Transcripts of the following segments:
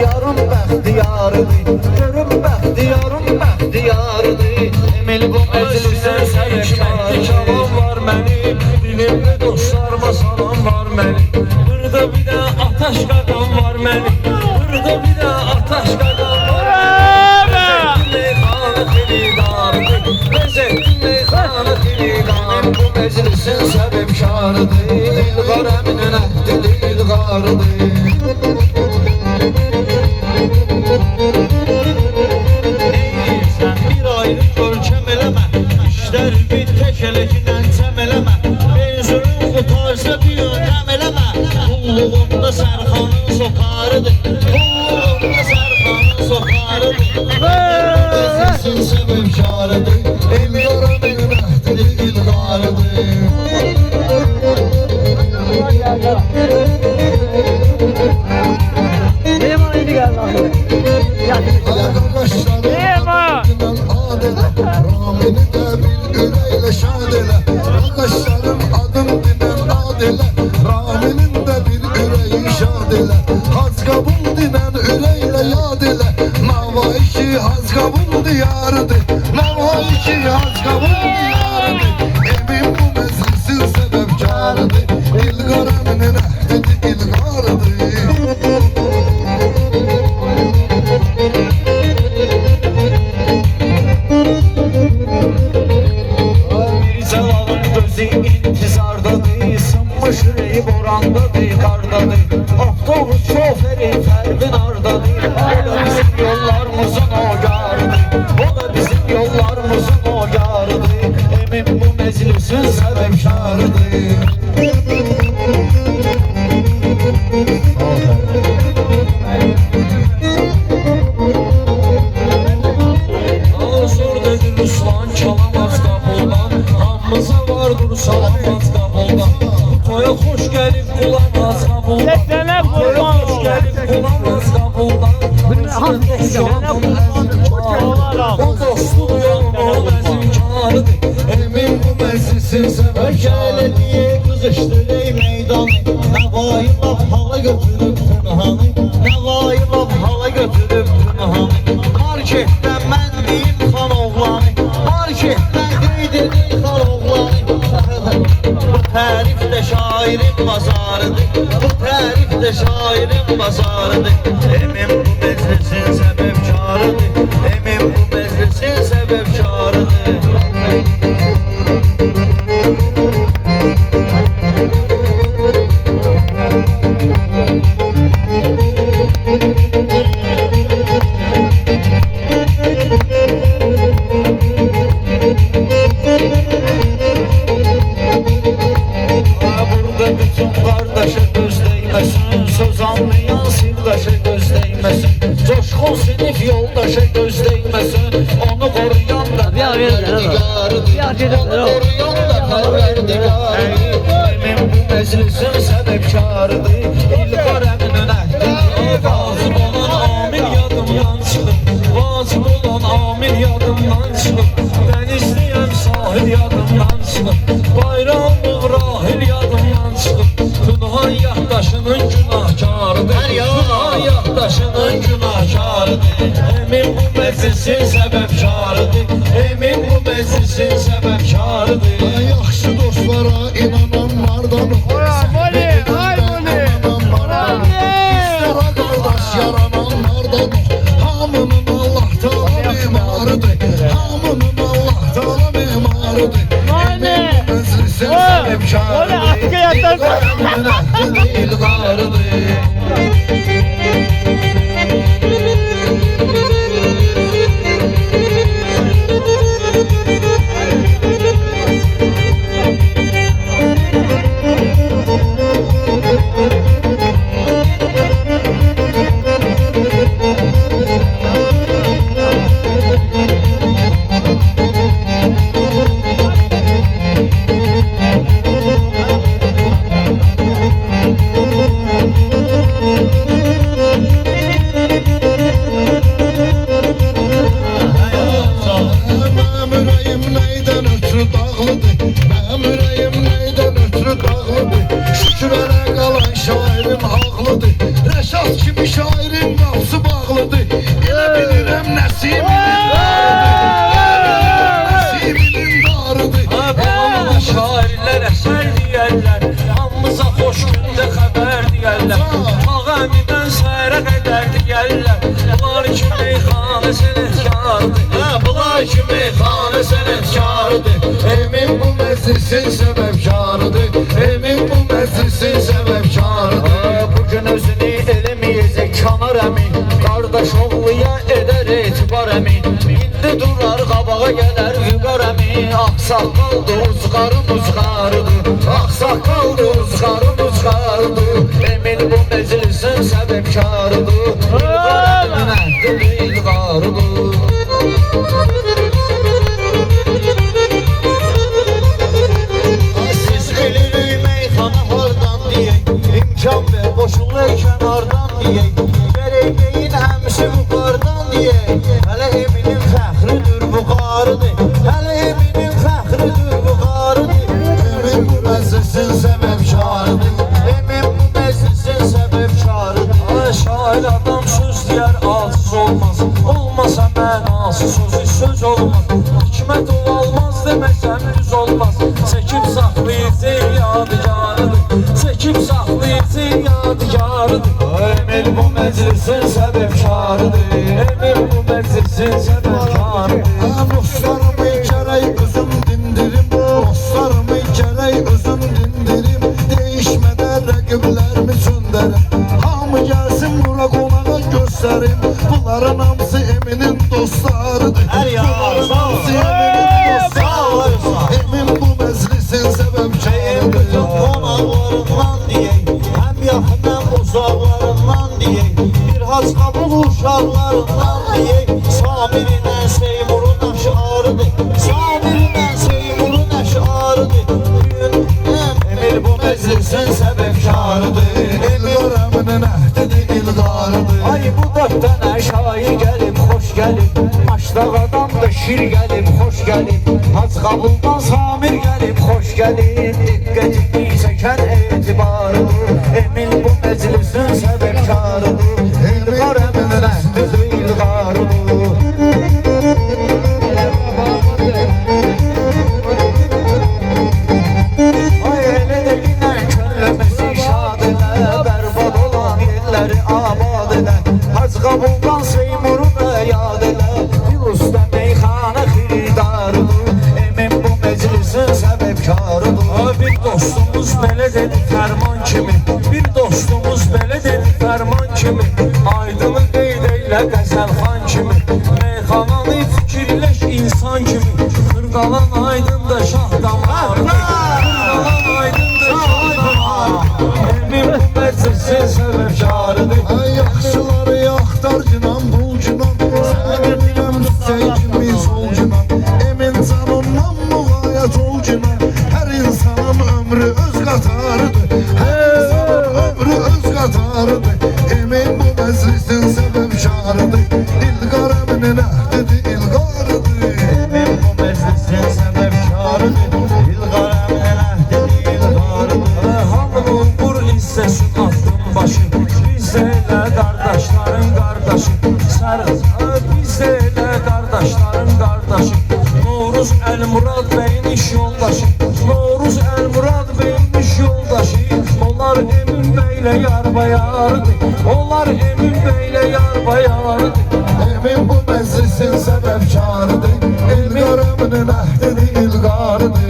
bəxtiyarım bəxtiyarıdır. Görüm bəxtiyarım bəxtiyarıdır. Emil bu məclisin səbəbkarı. Kalan var mənim, dilimdə dostlarıma salam var mənim. Burada bir də ataş qadam var mənim. Burada bir də ataş qadam var mənim. Meyxanı xilidardır, Rezzettin meyxanı xilidardır. Bu məclisin səbəbkarıdır. Dilqar əminin əhdi dilqarıdır. Sən bir ayrı görkəm eləmə, işlər bir tək eləkindən cəm eləmə. Benzörün qutarsa bir yöndəm eləmə. Qulluğunda sərxanın sokarıdır, qulluğunda sərxanın sokarıdır. Məclisin səbəbkarıdır. Dilqar əminin əhdi dilqarıdır. Ramini de bil üreyle şad ele. Arkadaşlarım adım dinen adile. Raminin de bir üreyi şad ele. Haz kabul dinen üreyle yad ele. Nava işi haz kabul diyarıdır. Nava işi haz kabul diyarıdır. Emin bu meclisin sebepkarıdır. İlgar eminin ehdi ilgarıdır. İntizardadır, sınmış yüreği borandadır, kardadır. Otobüs şoförü fərqin ardadır. O da bizim yollarımızın o yarıdır. O da bizim yollarımızın o yarıdır. Emin bu meclisin səbəbkarıdır. Zor dedi Ruslan, çalamaz qabuldan. Hamımıza vardır salamat qabuldan. Toya xoş gəlib qulamaz qabuldan. Toya xoş gəlib qulamaz qabuldan. O dostluq yolunu o məzimkarıdır. Emin bu meclisin səbəbkarıdır. Diye qızışdırır meydanı. Nəvayı laf hala götürüb tünhanı. Nəvayı laf hala götürüb tünhanı. Marketdən mən deyim xan oğlanı. Marketdən qeydini xan oğlanı. Bu tərif də şairin bazarıdır. Bu tərif də şairin bazarıdır. Emin bu meclisin səbəbkarıdır. Emin bu meclisin səbəbkarıdır. Burada bütün qardaşa göz değməsin, söz anlayan sirdaşa göz değməsin. Coşkun sinif yoldaşa göz değməsin, onu koruyan da pərverdigarıdır. Onu koruyan da pərverdigarıdır. Emin bu meclisin səbəbkarıdır. İlqar əminin əhdidir. Vacib olan amin yadımdan çıxıb. Vacib olan amin yadımdan çıxıb. Ben istəyəm sahil yadımdan çıxıb. Bayram Rahil yadımdan çıxıb. Tünhan yaddaşının günahkarıdır. Tünhan yaddaşının günahkarıdır. Emin bu meclisin səbəbkarıdır. Emin bu meclisin səbəbkarıdır. Yaxşı dostlara inananlardan Moli, ay Moli. İstara qardaş yarananlardan hamının Allah Teala mimarıdır. Hamının Allah Teala mimarıdır. Moli. Meclisin Moli, səbəbkarıdır. askı yatar. İlqar əminin əhdi dilqarıdır. Şəhərə qədər digərlər bunlar ki meyxanə sənətkarıdır. Bunlar ki meyxanə sənətkarıdır. Emin bu Məclisin səbəbkarıdır. Emin Bu məclisin səbəbkarıdır. Bugün özünü eləməyəcək kanar əmin, qardaş oğluya edər etibar əmin. İndi durar qabağa gələr vüqar əmin. Ağsaqqaldı uzqarı muzqarıdır. Ağsaqqaldı uzqarı muzqarıdır. Emin bu məclisin səbəbkarıdır. İlqar əmin əhdi ilqarıdır. İmkan ver boşulur kənardan deyək, gərək deyin həmsi buxardan deyək. Hələ Eminin fəxridir bu qarıdır, hələ Eminin fəxridir bu qarıdır. Emin bu məclisin səbəbkarıdır. Emin bu məclisin səbəbkarıdır. Şair adam söz deyər aciz olmaz, olmasa mənası sözü söz olmaz. Hikmət ol almaz deməsəm düz olmaz. Çəkib saxlayıcı yadigarıdır, çəkib saxlayıcı yadigarıdır. Emin bu məclisin səbəbkarıdır. Emin bu məclisin səbəbkarıdır. Dostlarımı gərək özüm dindirim. Dostlarımı gərək özüm dindirim. Değişmədən rəqiblərimi söndərəm. Hamı gəlsin bura qonağa göstərim. Bunların hamısı Eminin dostlarıdır. Bunların hamısı Eminin dostlarıdır. Emin bu məclisin səbəbkarıdır. Qonaqlarından deyək, həm yaxın həm uzaqlarından deyək, bir hac qabul uşaqlarından deyək. Samirinə Seymurun əşarıdır, Samirinə Seymurun əşarıdır. Emir bu məclisin səbəbkarıdır. İlqar əminin əhdidir, ilqarıdır. Ay bu dörd dənə şair gəlib, xoş gəlib. Maşdağadan da şir gəlib, xoş gəlib. Hac qabuldan Samir gəlib, xoş gəlib. Diqqətini çəkən etibarıdır. Emin bu məclisin səbəbkarıdır. İlqar əminin əhdidir, ilqarıdır. Ay elə də günən könlümüzü şad elə, bərbad olan yerləri abad elə. Hac qabuldan Seymuru da yad elə, bir usta meyxana xiridarıdır. Emin bu məclisin səbəbkarıdır. Bir dostumuz belə dedi fərman kimi, bir dostumuz belə dedi fərman kimi. Aydını qeyd eylə qəzəlxan kimi, meyxananı fikirləş insan kimi. Qırqalan aydın da şah damarıdır, qırqalan aydın da şah damarıdır. Emin bu məclisin səbəbkarıdır. Ay yaxşıları yaxtar cinan bul cinan. Səni biləm sevgimi sol cinan. Emin canından müğayət ol cinan. Hər insanın ömrü öz qatarıdır. Hər insanın ömrü öz qatarıdır. Emin bu məclisin səbəbkarıdır. İlqar əminin əhdidir, ilqarıdır. Emin bu məclisin səbəbkarıdır. İlqar əminin əhdidir, ilqarıdır. Hamının vur hissəsin atdım başı, biz də elə qardaşların qardaşı. Biz də elə qardaşların qardaşı. Novruz Əlmurad bəyin iş yoldaşı, Novruz Əlmurad bəyin iş yoldaşı. Onlar Emin bəylə yarbayarıdır, onlar Emin bəylə yarbayarıdır. Emin bu məclisin səbəbkarıdır. İlqar əminin əhdidir, ilqarıdır.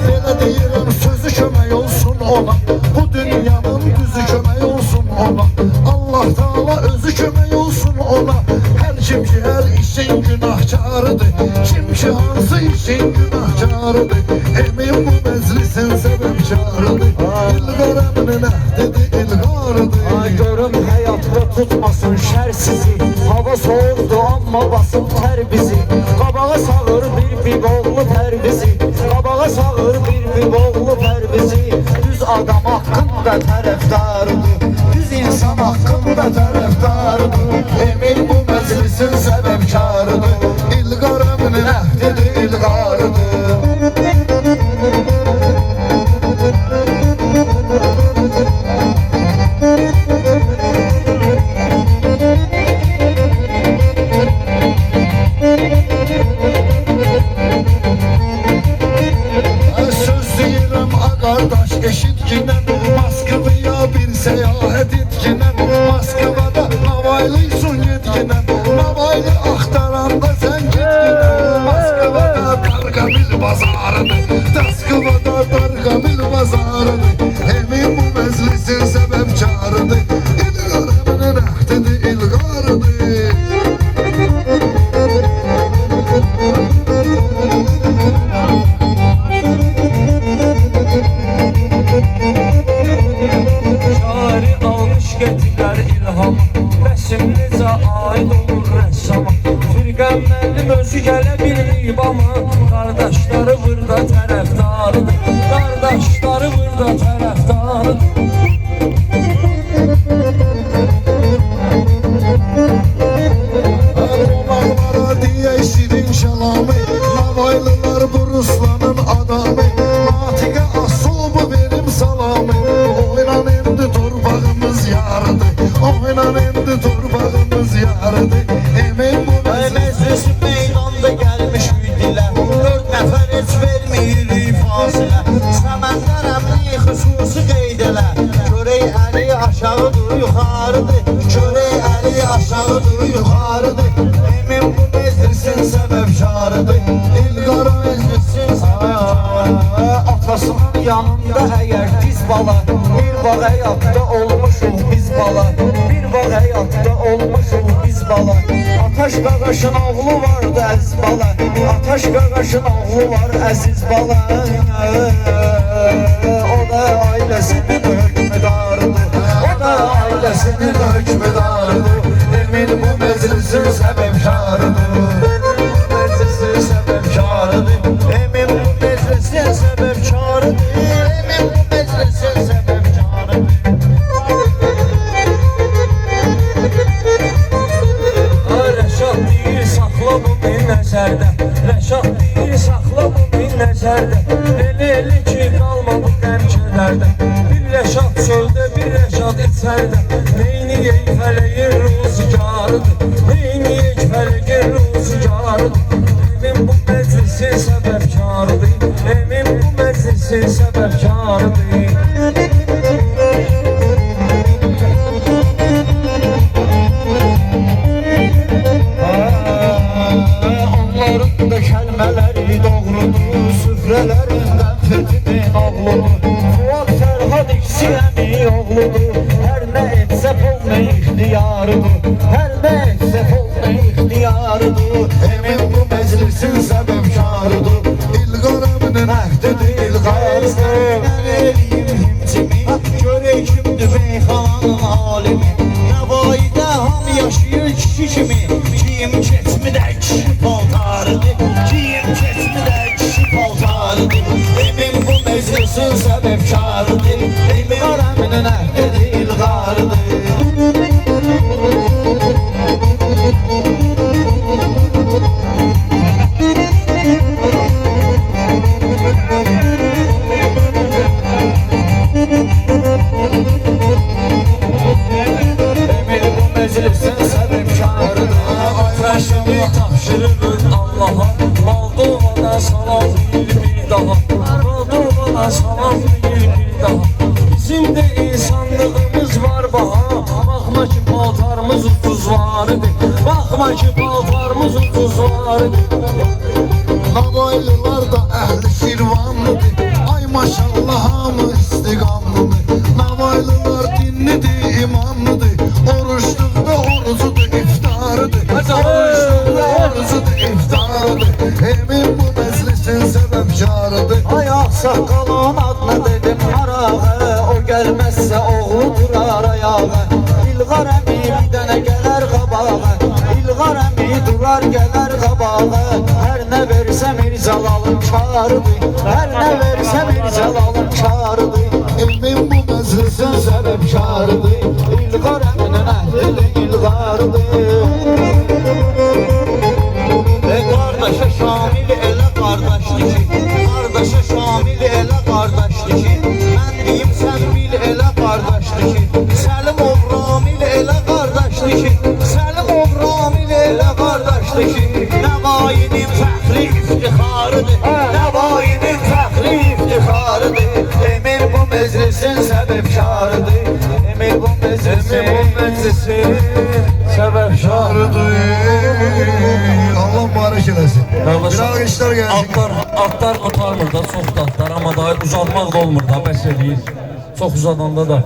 Belə deyirəm sözü kömək olsun ona. Bu dünyanın düzü kömək olsun ona. Allah Taala özü kömək olsun ona. Hər kim ki hər işin günahkarıdır. Kim ki hansı işin günahkarıdır. Emin bu məclisin səbəbkarıdır. İlqar əminin əhdidir, ilqarıdır. Ay görüm həyatda tutmasın şər sizi. Hava soğukdu amma basıb tər bizi. Qabağa sağır bir oğlu tər bizi. Qabağa sağır bir oğlu tər bizi. Düz adam haqqında tərəfdarıdır, düz insan haqqında tərəfdarıdır. Emin bu məclisin səbəbkarıdır. İlqar əminin əhdidir, ilqarıdır. şarıdır Daskıvada Darqamil bazarıdır Emin bu məclisin səbəbkarıdır İlqar əminin əhdidir, ilqarıdır Şari almış getirər ilham Rəsim necə aid olur rəssama Firqəm mənim özü gələ bilməyib amma Qardaşları burada tərəfdarıdır Qardaşları burada tərəfdarıdır Qonaqlara deyək şirin kəlamı Navaylılar bu Ruslanın adamı Natiqə asılbu verim salamı Oynan indi torpağımız yarıdır Oynan indi torpağımız yarıdır Emin bu Məclisi meydanda gəlmiş üydülə 4 nəfər heç verməyir fasilə Səməndərəm xüsusi qeyd elə Görək əli aşağıdır, yuxarıdır Görək əli aşağıdır, yuxarıdır Emin bu məclisin səbəbkarıdır İlqara məclisin səbəbkarıdır Atasının yanında əgər diz bala Bir bağ həyatda olmuşuq biz bala Bir bağ həyatda olmuşuq biz bala Ataş qaqaşın oğlu vardı əziz bala Ataş qaqaşın oğlu var əziz bala O da ailəsinin hökmüdarıdır O da ailəsinin hökmüdarıdır Emin bu məclisin səbəbkarıdır Məclisin səbəbkarıdır Emin bu məclisin səbəbkarıdır Emin bu məclisin səbəbkarıdır Rəşad deyir saxla bunu nəzərdə Rəşad deyir saxla bunu nəzərdə Elə ki qalmadı qəm kədərdə Bir Rəşad çöldə bir Rəşad içərdə Neyniyək fələyin ruzigarıdır Neyniyək fələyin ruzigarıdır Emin bu məclisin səbəbkarıdır Emin bu məclisin səbəbkarıdır Onların da kəlmələri doğrudur Süfrələrindən fetinin oğludur Fuad Fərhad ikisi əmi oğludur Hər nə etsə polna ixtiyarıdır Hər nə etsə polna ixtiyarıdır Emin bu məclisin səbəbkarıdır İlqar əminin əhdidir, İlqarıdır Mən eləyim himcimi Görək kimdir beyxananın alimi Nəvaidə ham yaşayır kişi kimi Kim keçmidə kişi paltarıdır Kim keçmidə kişi paltarıdır Emin bu meclisin səbəbkarıdır Emin aramının əhdidir, ilqarıdır Emin bu meclisin səbəbkarıdır Ateşimi tapşırırım Allah'a Moldova'da salam deyir bir daha Moldova'da salam deyir bir daha Bizim de insanlığımız var baha Bakma ki paltarımız ucuz vardı Bakma ki paltarımız ucuz vardı Navaylılar da əhli şirvanlıdır Ay maşallah hamı istiqamlıdır Navaylılar dinlidir, imanlıdır Oruçluqda orucudur, iftarıdır Oruçluqda orucudur, iftarıdır Emin bu məclisin səbəbkarıdır Ay ağsaqqalın adını dedim harağı O gəlməzsə oğludur arayağı İlqar əmi bir dənə gələr qabağı İlqar əmi durar gələr qabağı Hər nə versə Mirzalalın karıdır Hər nə versə Mirzalalın karıdır Emin bu məclisin səbəbkarıdır İlqar əminin əhdidir, ilqarıdır Qardaşa şamil elə qardaşdır ki Qardaşa şamil elə qardaşdır ki Mən deyim sən bil elə qardaşdır ki Səlimov Ramil elə qardaşdır ki Səlimov Ramil elə qardaşdır ki Nəvayinin fəxri iftixarıdır Nəvayinin fəxri iftixarıdır Emir bu meclisin səbəbkarıdır Emir bu meclisin səbəbkarıdır Allah mübarək eləsin eləsin. Qardaşım, Bir alqışlar gəlsin. atlar qurtarmır da, çox da atlar, amma daha uzatmaq da olmur da, bəs eləyir. Çox uzadanda da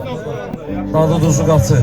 dadı duzu qaçır.